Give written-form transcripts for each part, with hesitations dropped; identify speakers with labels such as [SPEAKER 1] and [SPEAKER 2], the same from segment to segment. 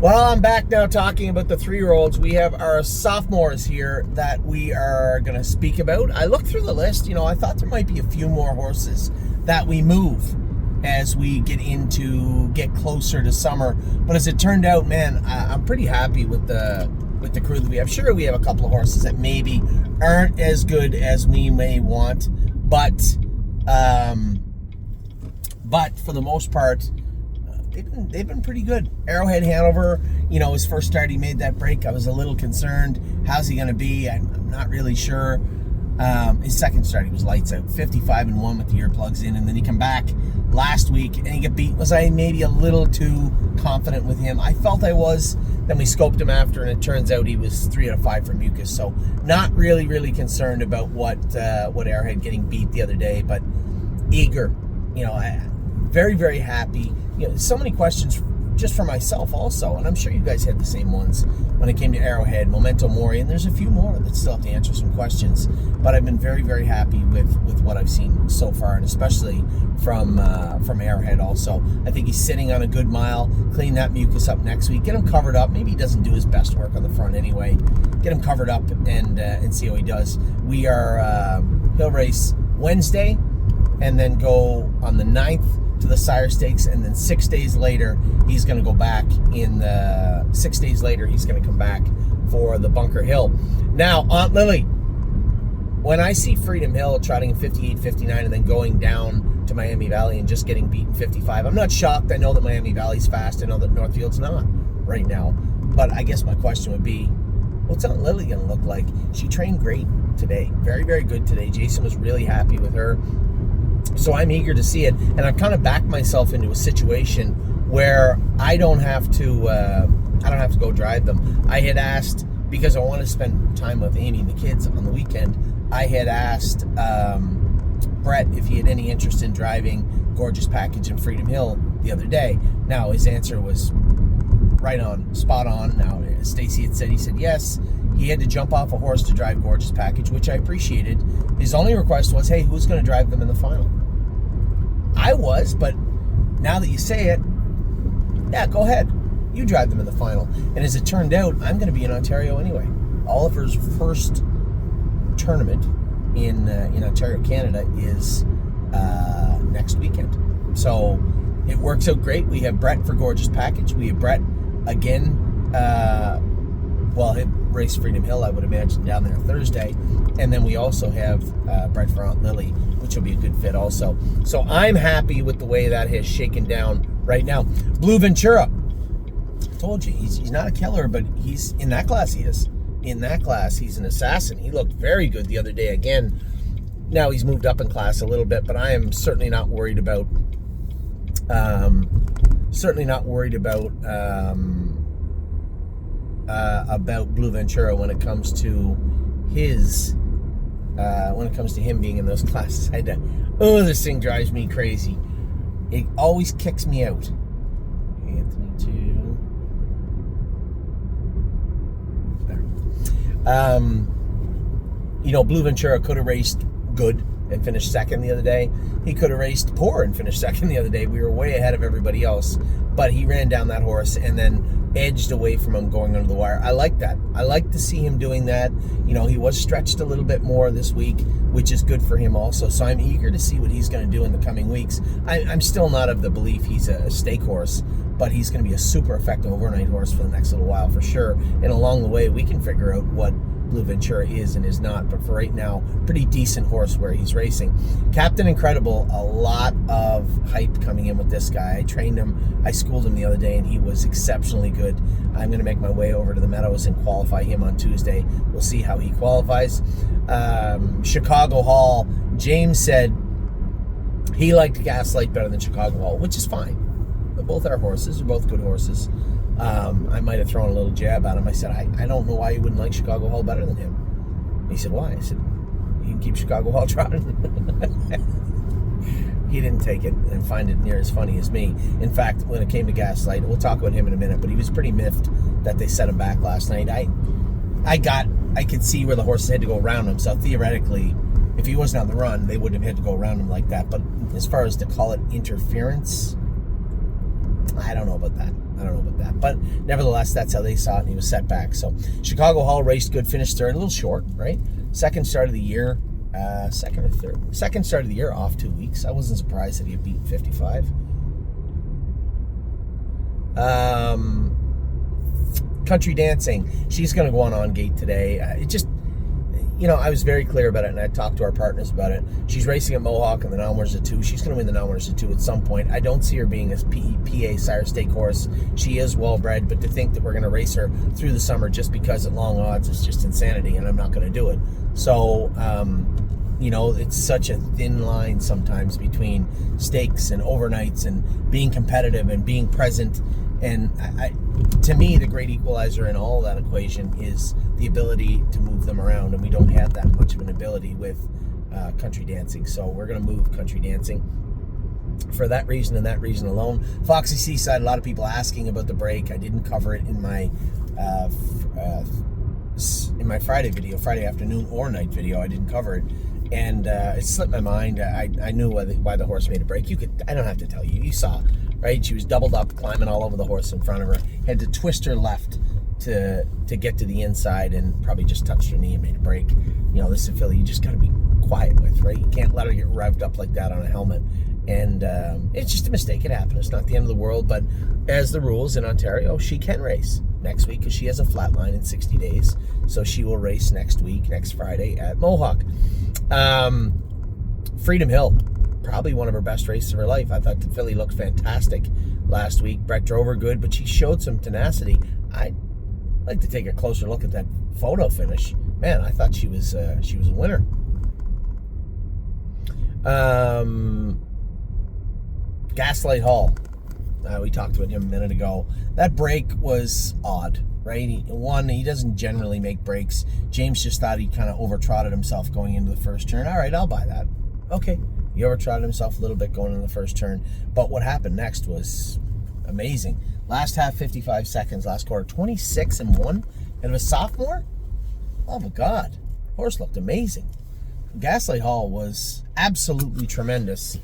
[SPEAKER 1] Well, I'm back now talking about the 3-year-olds. We have our sophomores here that we are going to speak about. I looked through the list. I thought there might be a few more horses that we move as we get closer to summer. But as it turned out, man, I'm pretty happy with the crew that we have. Sure, we have a couple of horses that maybe aren't as good as we may want, but for the most part, they've been pretty good. Arrowhead Hanover, his first start, he made that break. I was a little concerned. How's he going to be? I'm not really sure. His second start, he was lights out, 55-1 with the earplugs in, and then he come back last week and he got beat. Was I maybe a little too confident with him? I felt I was. Then we scoped him after, and it turns out he was 3 out of 5 for mucus. So not really concerned about what Arrowhead getting beat the other day, but eager. Very happy. So many questions just for myself also, and I'm sure you guys had the same ones when it came to Arrowhead, Memento Mori, and there's a few more that still have to answer some questions. But I've been very happy with what I've seen so far, and especially from Arrowhead also. I think he's sitting on a good mile. Clean that mucus up next week. Get him covered up. Maybe he doesn't do his best work on the front anyway. Get him covered up and see how he does. We are he'll race Wednesday and then go on the 9th to the Sire Stakes, and then 6 days later he's going to go back he's going to come back for the Bunker Hill. Now, Aunt Lily, when I see Freedom Hill trotting in 58, 59 and then going down to Miami Valley and just getting beaten 55, I'm not shocked. I know that Miami Valley's fast. I know that Northfield's not right now, but I guess my question would be, what's Aunt Lily going to look like? She trained great today, very good today. Jason was really happy with her. So I'm eager to see it, and I've kind of backed myself into a situation where I don't have to go drive them. I had asked, because I want to spend time with Amy and the kids on the weekend, I had asked Brett if he had any interest in driving Gorgeous Package and Freedom Hill the other day. Now, his answer was right on, spot on. Now, Stacy had said, he said yes. He had to jump off a horse to drive Gorgeous Package, which I appreciated. His only request was, hey, who's going to drive them in the final? I was, but now that you say it, yeah, go ahead. You drive them in the final. And as it turned out, I'm going to be in Ontario anyway. Oliver's first tournament in Ontario, Canada is next weekend. So it works out great. We have Brett for Gorgeous Package. We have Brett again. He'll race Freedom Hill, I would imagine, down there Thursday. And then we also have Brett for Aunt Lily, which will be a good fit also. So I'm happy with the way that has shaken down right now. Blue Ventura. I told you, he's not a killer, but he's in that class. He is. In that class, he's an assassin. He looked very good the other day again. Now he's moved up in class a little bit, but I am certainly not worried about Blue Ventura when it comes to him being in those classes. This thing drives me crazy. It always kicks me out. Anthony 2. There. Blue Ventura could have raced good and finished second the other day. He could have raced poor and finished second the other day. We were way ahead of everybody else, but he ran down that horse and then edged away from him going under the wire. I like that. I like to see him doing that. He was stretched a little bit more this week, which is good for him also. So I'm eager to see what he's going to do in the coming weeks. I'm still not of the belief he's a stake horse, but he's going to be a super effective overnight horse for the next little while for sure. And along the way, we can figure out what Blue Ventura is and is not, but for right now, pretty decent horse where he's racing. Captain Incredible, a lot of hype coming in with this guy. I trained him, I schooled him the other day, and he was exceptionally good. I'm going to make my way over to the Meadows and qualify him on Tuesday. We'll see how he qualifies. Chicago Hall, James said he liked Gaslight better than Chicago Hall, which is fine. But both our horses are both good horses. I might have thrown a little jab at him. I said, I don't know why you wouldn't like Chicago Hall better than him. He said, why? I said, you can keep Chicago Hall trotting. He didn't take it and find it near as funny as me. In fact, when it came to Gaslight, we'll talk about him in a minute, but he was pretty miffed that they set him back last night. I could see where the horses had to go around him, so theoretically, if he wasn't on the run, they wouldn't have had to go around him like that. But as far as to call it interference, I don't know about that. But nevertheless, that's how they saw it, and he was set back. So Chicago Hall raced good, finished third, a little short, right? Second start of the year, second or third? Second start of the year, off 2 weeks. I wasn't surprised that he had beaten 55. Country dancing. She's going to go on gate today. It just, I was very clear about it, and I talked to our partners about it. She's racing at Mohawk and the non-winners at 2. She's going to win the non-winners at 2 at some point. I don't see her being a PA Sire Stake horse. She is well-bred, but to think that we're going to race her through the summer just because at long odds is just insanity, and I'm not going to do it. So, it's such a thin line sometimes between stakes and overnights and being competitive and being present. And to me, the great equalizer in all that equation is the ability to move them around, and we don't have that much of an ability with country dancing. So we're going to move country dancing for that reason and that reason alone. Foxy Seaside, a lot of people asking about the break. I didn't cover it in my Friday video, Friday afternoon or night video. I didn't cover it, and it slipped my mind. I knew why the horse made a break. I don't have to tell you. You saw, right? She was doubled up, climbing all over the horse in front of her. Had to twist her left to get to the inside, and probably just touched her knee and made a break. This is a filly you just got to be quiet with, right? You can't let her get revved up like that on a helmet. And it's just a mistake. It happened. It's not the end of the world. But as the rules in Ontario, she can race next week because she has a flat line in 60 days. So she will race next week, next Friday at Mohawk. Freedom Hill, probably one of her best races of her life. I thought the filly looked fantastic last week. Brett drove her good, but she showed some tenacity. I'd like to take a closer look at that photo finish. Man, I thought she was a winner. Gaslight Hall. We talked about him a minute ago. That break was odd, right? He doesn't generally make breaks. James just thought he kind of over-trotted himself going into the first turn. All right, I'll buy that. Okay, he over-trotted himself a little bit going into the first turn. But what happened next was amazing. Last half, 55 seconds. Last quarter, 26-1. And of a sophomore? Oh, my God. Horse looked amazing. Gaslight Hall was absolutely tremendous.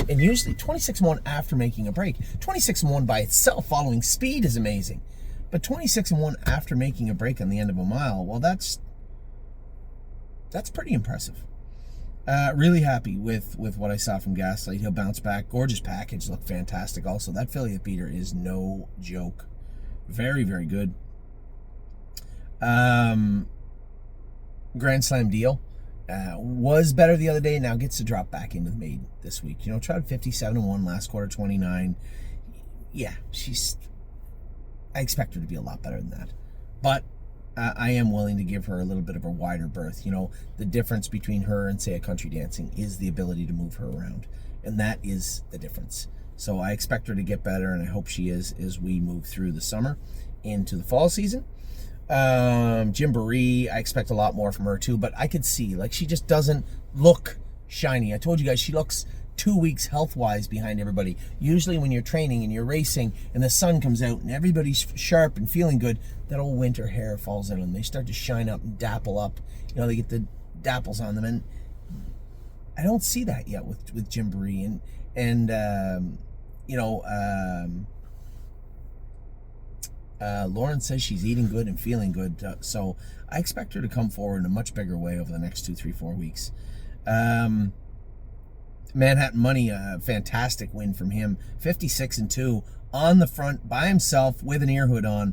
[SPEAKER 1] And usually 26-1 after making a break. 26-1 by itself following speed is amazing. But 26-1 after making a break on the end of a mile, well, that's pretty impressive. Really happy with what I saw from Gaslight. He'll bounce back. Gorgeous package. Looked fantastic also. That filly that beat her is no joke. Very, very good. Grand Slam deal. Was better the other day, now gets to drop back into the maiden this week. Tried 57-1 last quarter, 29. Yeah, I expect her to be a lot better than that. But I am willing to give her a little bit of a wider berth. The difference between her and, say, a country dancing is the ability to move her around. And that is the difference. So I expect her to get better, and I hope she is as we move through the summer into the fall season. Gymboree, I expect a lot more from her too, but I could see, she just doesn't look shiny. I told you guys, she looks 2 weeks health-wise behind everybody. Usually when you're training and you're racing and the sun comes out and everybody's sharp and feeling good, that old winter hair falls in and they start to shine up and dapple up. They get the dapples on them, and I don't see that yet with Gymboree. Lauren says she's eating good and feeling good, so I expect her to come forward in a much bigger way over the next 2, 3, 4 weeks. Manhattan Money, a fantastic win from him. 56-2 on the front by himself with an ear hood on.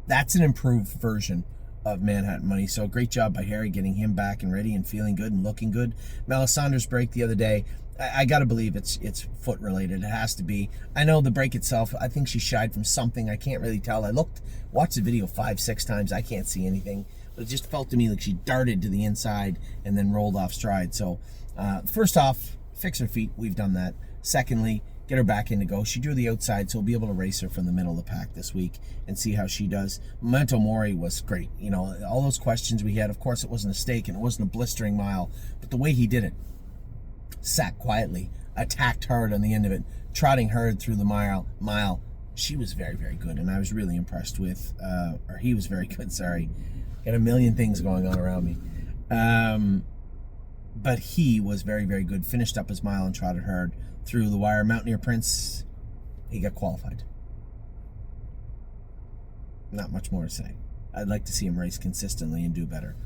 [SPEAKER 1] That's an improved version of Manhattan Money. So great job by Harry getting him back and ready and feeling good and looking good. Melisandre's break the other day, I got to believe it's foot related. It has to be. I know the break itself, I think she shied from something. I can't really tell. Watched the video 5, 6 times. I can't see anything. But it just felt to me like she darted to the inside and then rolled off stride. So first off, fix her feet. We've done that. Secondly, get her back in to go. She drew the outside, so we'll be able to race her from the middle of the pack this week and see how she does. Memento Mori was great. All those questions we had, of course, it wasn't a stake and it wasn't a blistering mile, but the way he did it, sat quietly, attacked hard on the end of it, trotting hard through the mile. She was very, very good, and I was really impressed with, or he was very good, sorry. Got a million things going on around me. But he was very, very good. Finished up his mile and trotted hard through the wire. Mountaineer Prince, he got qualified. Not much more to say. I'd like to see him race consistently and do better.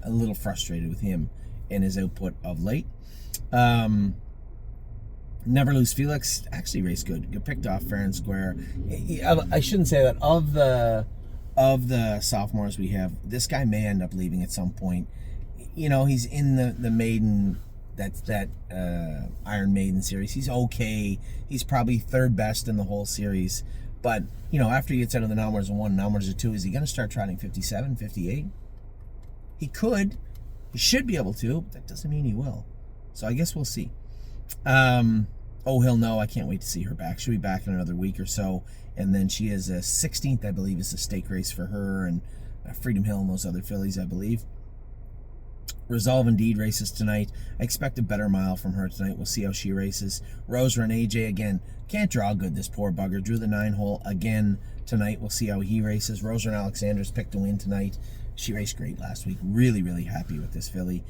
[SPEAKER 1] A little frustrated with him and his output of late. Never Lose Felix actually raced good. Got picked off fair and square. I shouldn't say that. Of the sophomores we have, this guy may end up leaving at some point. You know, he's in the maiden, that Iron Maiden series. He's okay. He's probably third best in the whole series. But, you know, after he gets out of the Nommers of 1, Nommers of 2, is he going to start trotting 57, 58? He could. He should be able to, but that doesn't mean he will. So I guess we'll see. Oh, he'll know. I can't wait to see her back. She'll be back in another week or so. And then she is a 16th, I believe, is a stake race for her, and Freedom Hill and those other fillies, I believe. Resolve Indeed races tonight. I expect a better mile from her tonight. We'll see how she races. Roser and AJ, again, can't draw good, this poor bugger. Drew the 9-hole again tonight. We'll see how he races. Roser and Alexander's picked to win tonight. She raced great last week. Really, really happy with this filly.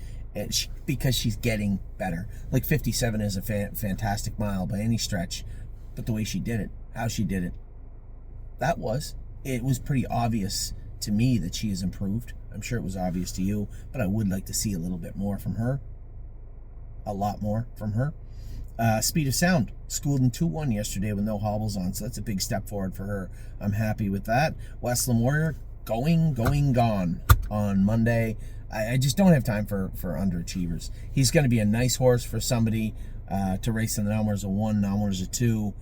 [SPEAKER 1] Because she's getting better. Like 57 is a fantastic mile by any stretch. But the way she did it, how she did it, it was pretty obvious to me that she has improved. I'm sure it was obvious to you, but I would like to see a little bit more from her. A lot more from her. Speed of Sound schooled in 2-1 yesterday with no hobbles on, so that's a big step forward for her. I'm happy with that. Westland Warrior gone on Monday. I just don't have time for underachievers. He's going to be a nice horse for somebody to race in the Nommers of 1, Nommers of 2.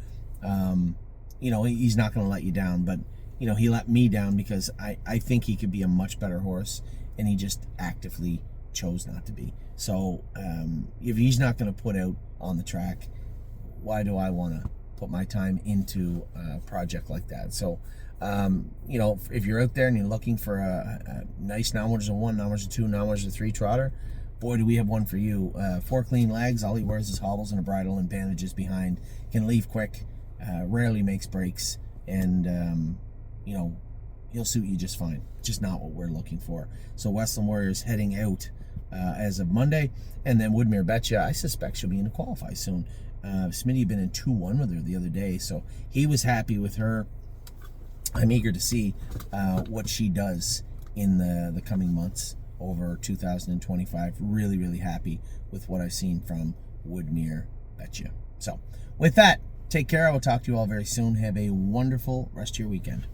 [SPEAKER 1] You know, he's not going to let you down, but you know, he let me down because I think he could be a much better horse, and he just actively chose not to be. So if he's not going to put out on the track, why do I want to put my time into a project like that? So, you know, if you're out there and you're looking for a nice Nommers of 1, Nommers of 2, Nommers of 3 trotter, boy, do we have one for you. 4 clean legs. All he wears is hobbles and a bridle and bandages behind. Can leave quick. Rarely makes breaks. And, you know, he'll suit you just fine. Just not what we're looking for. So Westland Warriors heading out as of Monday. And then Woodmere Betcha, I suspect she'll be in to qualify soon. Smitty had been in 2-1 with her the other day, so he was happy with her. I'm eager to see what she does in the coming months over 2025. Really, really happy with what I've seen from Woodmere Betcha. So with that, take care. I will talk to you all very soon. Have a wonderful rest of your weekend.